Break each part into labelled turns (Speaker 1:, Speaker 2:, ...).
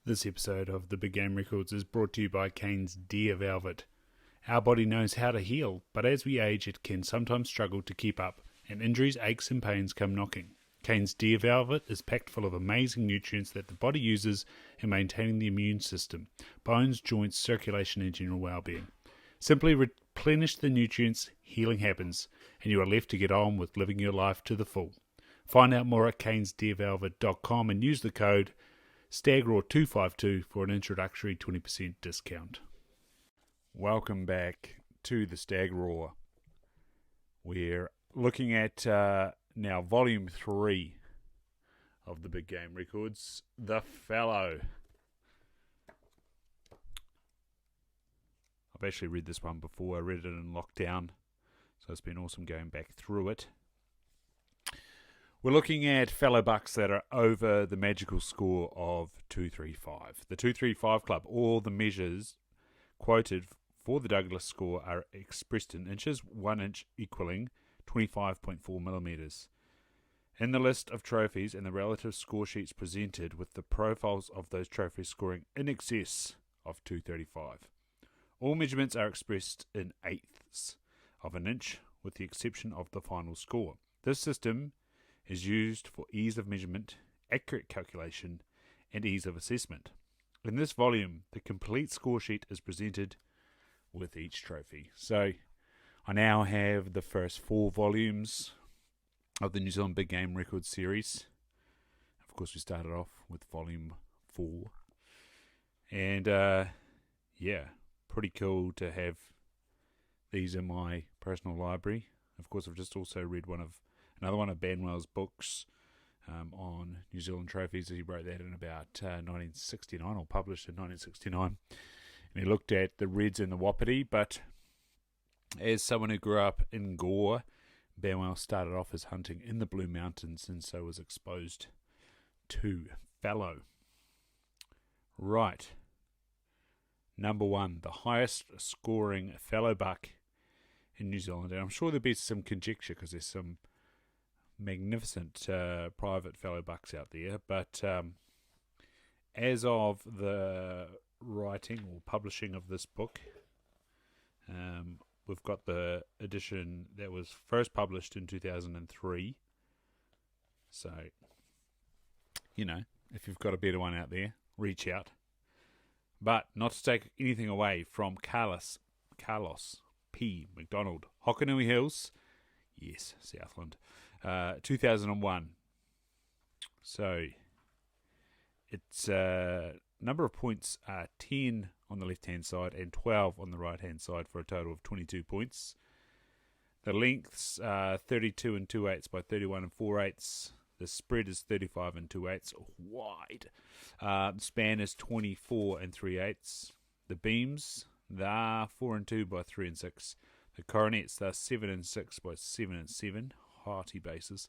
Speaker 1: This episode of The Big Game Records is brought to you by Kane's Deer Velvet. Our body knows how to heal, but as we age it can sometimes struggle to keep up, and injuries, aches and pains come knocking. Kane's Deer Velvet is packed full of amazing nutrients that the body uses in maintaining the immune system, bones, joints, circulation and general well-being. Simply replenish the nutrients, healing happens, and you are left to get on with living your life to the full. Find out more at canesdeervelvet.com and use the code STAGRAW252 for an introductory 20% discount. Welcome back to the Stag Raw. We're looking at now Volume 3 of the Big Game Records, The Fallow. I've actually read this one before. I read it in lockdown, so it's been awesome going back through it. We're looking at fellow bucks that are over the magical score of 235. The 235 Club, all the measures quoted for the Douglas score are expressed in inches, 1 inch equaling 25.4 millimeters. In the list of trophies and the relative score sheets presented with the profiles of those trophies scoring in excess of 235. All measurements are expressed in eighths of an inch with the exception of the final score. This system is used for ease of measurement, accurate calculation, and ease of assessment. In this volume, the complete score sheet is presented with each trophy. So, I now have the first 4 volumes of the New Zealand Big Game Records series. Of course, we started off with Volume 4. And, pretty cool to have these in my personal library. Of course, I've just also read another one of Banwell's books on New Zealand trophies. He wrote that in about 1969, or published in 1969. And he looked at the Reds and the Wapiti, but as someone who grew up in Gore, Banwell started off his hunting in the Blue Mountains and so was exposed to fallow. Right. Number 1, the highest scoring fallow buck in New Zealand. And I'm sure there'll be some conjecture because there's some magnificent private fallow bucks out there, but as of the writing or publishing of this book, we've got the edition that was first published in 2003. So, if you've got a better one out there, reach out. But not to take anything away from Carlos P. McDonald, Hokonui Hills, yes, Southland, 2001. So its number of points are 10 on the left-hand side and 12 on the right-hand side for a total of 22 points. The lengths are 32 and 2/8 by 31 and 4/8. The spread is 35 and 2/8 wide. The span is 24 and 3/8. The beams, they are 4 and 2 by 3 and 6. The coronets, they're 7 and 6 by 7 and 7. Hearty bases.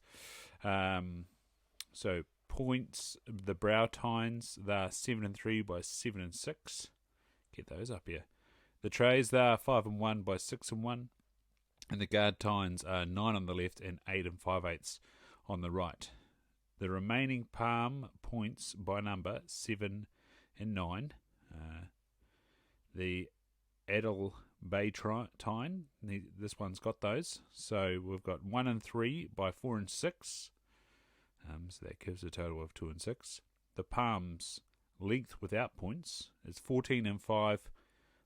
Speaker 1: So points, the brow tines, they're 7 and 3 by 7 and 6. Get those up here. The trays, they're 5 and 1 by 6 and 1. And the guard tines are 9 on the left and 8 and 5/8 on the right. The remaining palm points by number, 7 and 9. The Adel Bay tine, this one's got those. So we've got 1 and 3 by 4 and 6. So that gives a total of 2 and 6. The palm's length without points is 14 and 5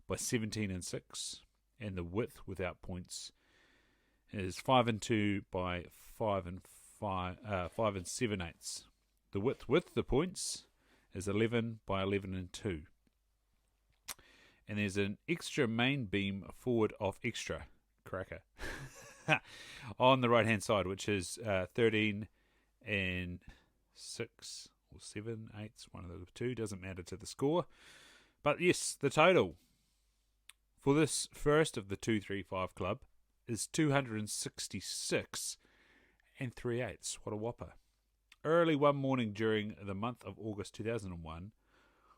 Speaker 1: by 17 and 6. And the width without points is 5 and 2 by 5 and 7/8. The width with the points is 11 by 11 and 2. And there's an extra main beam forward of extra cracker on the right hand side, which is 13 and 6 or 7/8, one of the two, doesn't matter to the score. But yes, the total for this first of the 235 Club is 266 and 3/8. What a whopper. Early one morning during the month of August 2001,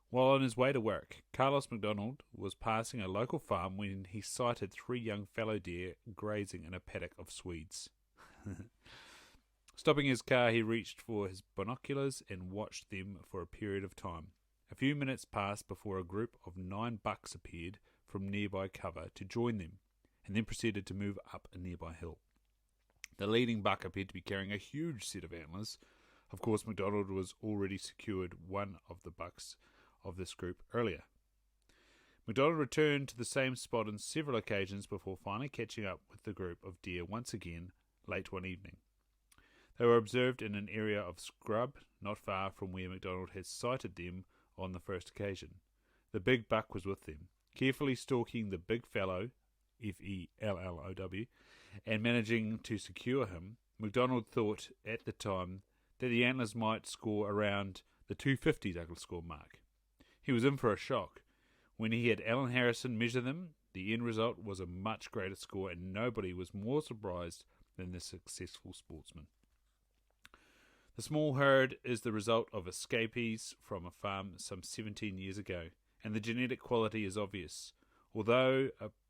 Speaker 1: while on his way to work, Carlos McDonald was passing a local farm when he sighted 3 young fallow deer grazing in a paddock of Swedes. Stopping his car, he reached for his binoculars and watched them for a period of time. A few minutes passed before a group of 9 bucks appeared from nearby cover to join them, and then proceeded to move up a nearby hill. The leading buck appeared to be carrying a huge set of antlers. Of course, McDonald was already secured one of the bucks of this group earlier. McDonald returned to the same spot on several occasions before finally catching up with the group of deer once again late one evening. They were observed in an area of scrub not far from where McDonald had sighted them on the first occasion. The big buck was with them, carefully stalking the big Fallow, Fellow, and managing to secure him. McDonald thought at the time that the antlers might score around the 250 Douglas score mark. He was in for a shock. When he had Alan Harrison measure them, the end result was a much greater score, and nobody was more surprised than the successful sportsman. The small herd is the result of escapees from a farm some 17 years ago, and the genetic quality is obvious. Although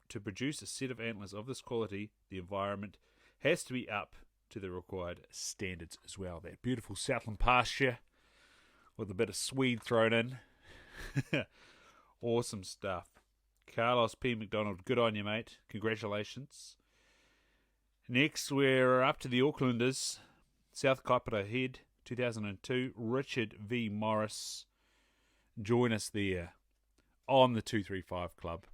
Speaker 1: to produce a set of antlers of this quality, the environment has to be up to the required standards as well. That beautiful Southland pasture with a bit of swede thrown in. Awesome stuff. Carlos P. McDonald, good on you, mate. Congratulations. Next, we're up to the Aucklanders. South Kaipara Head, 2002. Richard V. Morris. Join us there on the 235 Club.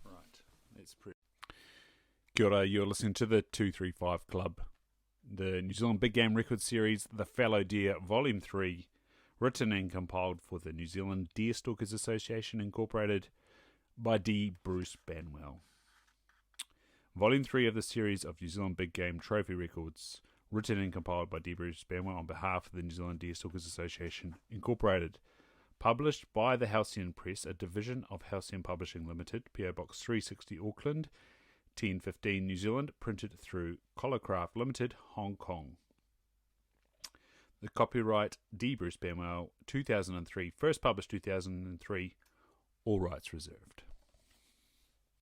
Speaker 1: Right, that's pretty. Kia ora, you're listening to the 235 Club. The New Zealand Big Game Record Series, The Fallow Deer, Volume 3, written and compiled for the New Zealand Deer Stalkers Association, Incorporated by D. Bruce Banwell. Volume 3 of the series of New Zealand Big Game Trophy Records, written and compiled by D. Bruce Banwell on behalf of the New Zealand Deer Stalkers Association, Incorporated. Published by the Halcyon Press, a division of Halcyon Publishing Limited, PO Box 360 Auckland, 1015 New Zealand, printed through Collarcraft Limited, Hong Kong. The copyright D. Bruce Banwell, 2003, first published 2003, all rights reserved.